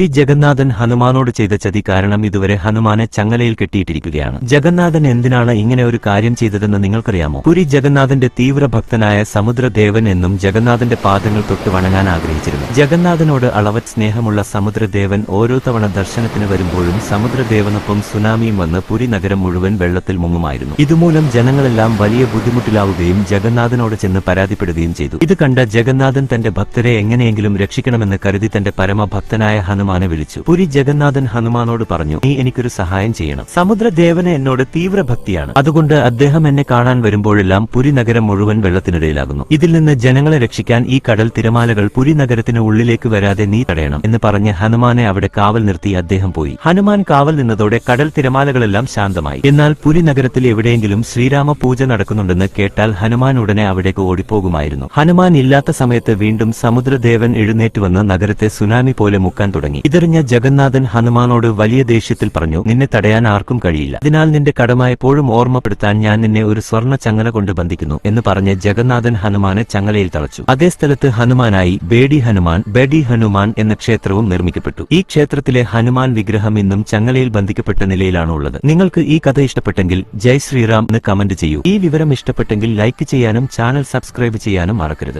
ഈ ജഗന്നാഥൻ ഹനുമാനോട് ചെയ്ത ചതി കാരണം ഇതുവരെ ഹനുമാനെ ചങ്ങലയിൽ കെട്ടിയിട്ടിരിക്കുകയാണ്. ജഗന്നാഥൻ എന്തിനാണ് ഇങ്ങനെ ഒരു കാര്യം ചെയ്തതെന്ന് നിങ്ങൾക്കറിയാമോ? പുരി ജഗന്നാഥന്റെ തീവ്ര ഭക്തനായ സമുദ്രദേവൻ എന്നും ജഗന്നാഥന്റെ പാദങ്ങൾ തൊട്ട് വണങ്ങാൻ ആഗ്രഹിച്ചിരുന്നു. ജഗന്നാഥനോട് അളവറ്റ് സ്നേഹമുള്ള സമുദ്രദേവൻ ഓരോ തവണ ദർശനത്തിന് വരുമ്പോഴും സമുദ്രദേവനൊപ്പം സുനാമിയും വന്ന് പുരി നഗരം മുഴുവൻ വെള്ളത്തിൽ മുങ്ങുമായിരുന്നു. ഇതുമൂലം ജനങ്ങളെല്ലാം വലിയ ബുദ്ധിമുട്ടിലാവുകയും ജഗന്നാഥനോട് ചെന്ന് പരാതിപ്പെടുകയും ചെയ്തു. ഇത് കണ്ട ജഗന്നാഥൻ തന്റെ ഭക്തരെ എങ്ങനെയെങ്കിലും രക്ഷിക്കണമെന്ന് കരുതി തന്റെ പരമഭക്തനായ ഹനുമാനെ വിളിച്ചു. പുരി ജഗന്നാഥൻ ഹനുമാനോട് പറഞ്ഞു, നീ എനിക്കൊരു സഹായം ചെയ്യണം. സമുദ്രദേവന് എന്നോട് തീവ്ര ഭക്തിയാണ്. അതുകൊണ്ട് അദ്ദേഹം എന്നെ കാണാൻ വരുമ്പോഴെല്ലാം പുരി നഗരം മുഴുവൻ വെള്ളത്തിനിടയിലാകുന്നു. ഇതിൽ നിന്ന് ജനങ്ങളെ രക്ഷിക്കാൻ ഈ കടൽ തിരമാലകൾ പുരി നഗരത്തിന് ഉള്ളിലേക്ക് വരാതെ നീ തടയണം എന്ന് പറഞ്ഞ് ഹനുമാനെ അവിടെ കാവൽ നിർത്തി അദ്ദേഹം പോയി. ഹനുമാൻ കാവൽ നിന്നതോടെ കടൽ തിരമാലകളെല്ലാം ശാന്തമായി. എന്നാൽ പുരി നഗരത്തിൽ എവിടെയെങ്കിലും ശ്രീരാമ പൂജ നടക്കുന്നുണ്ടെന്ന് കേട്ടാൽ ഹനുമാൻ ഉടനെ അവിടേക്ക് ഓടിപ്പോകുമായിരുന്നു. ഹനുമാൻ ഇല്ലാത്ത സമയത്ത് വീണ്ടും സമുദ്രദേവൻ എഴുന്നേറ്റുവന്ന് നഗരത്തെ സുനാമി പോലെ മുക്കാൻ തുടങ്ങി. ഇതറിഞ്ഞ ജഗന്നാഥൻ ഹനുമാനോട് വലിയ ദേഷ്യത്തിൽ പറഞ്ഞു, നിന്നെ തടയാൻ ആർക്കും കഴിയില്ല. അതിനാൽ നിന്റെ കടമ എപ്പോഴും ഓർമ്മപ്പെടുത്താൻ ഞാൻ നിന്നെ ഒരു സ്വർണ്ണ ചങ്ങല കൊണ്ട് ബന്ധിക്കുന്നു എന്ന് പറഞ്ഞ് ജഗന്നാഥൻ ഹനുമാനെ ചങ്ങലയിൽ തളച്ചു. അതേ സ്ഥലത്ത് ഹനുമാനായി ബേഡി ഹനുമാൻ എന്ന ക്ഷേത്രവും നിർമ്മിക്കപ്പെട്ടു. ഈ ക്ഷേത്രത്തിലെ ഹനുമാൻ വിഗ്രഹം ഇന്നും ചങ്ങലയിൽ ബന്ധിക്കപ്പെട്ട നിലയിലാണ് ഉള്ളത്. നിങ്ങൾക്ക് ഈ കഥ ഇഷ്ടപ്പെട്ടെങ്കിൽ ജയ് ശ്രീറാം എന്ന് കമന്റ് ചെയ്യൂ. ഈ വിവരം ഇഷ്ടപ്പെട്ടെങ്കിൽ ലൈക്ക് ചെയ്യാനും ചാനൽ സബ്സ്ക്രൈബ് ചെയ്യാനും മറക്കരുത്.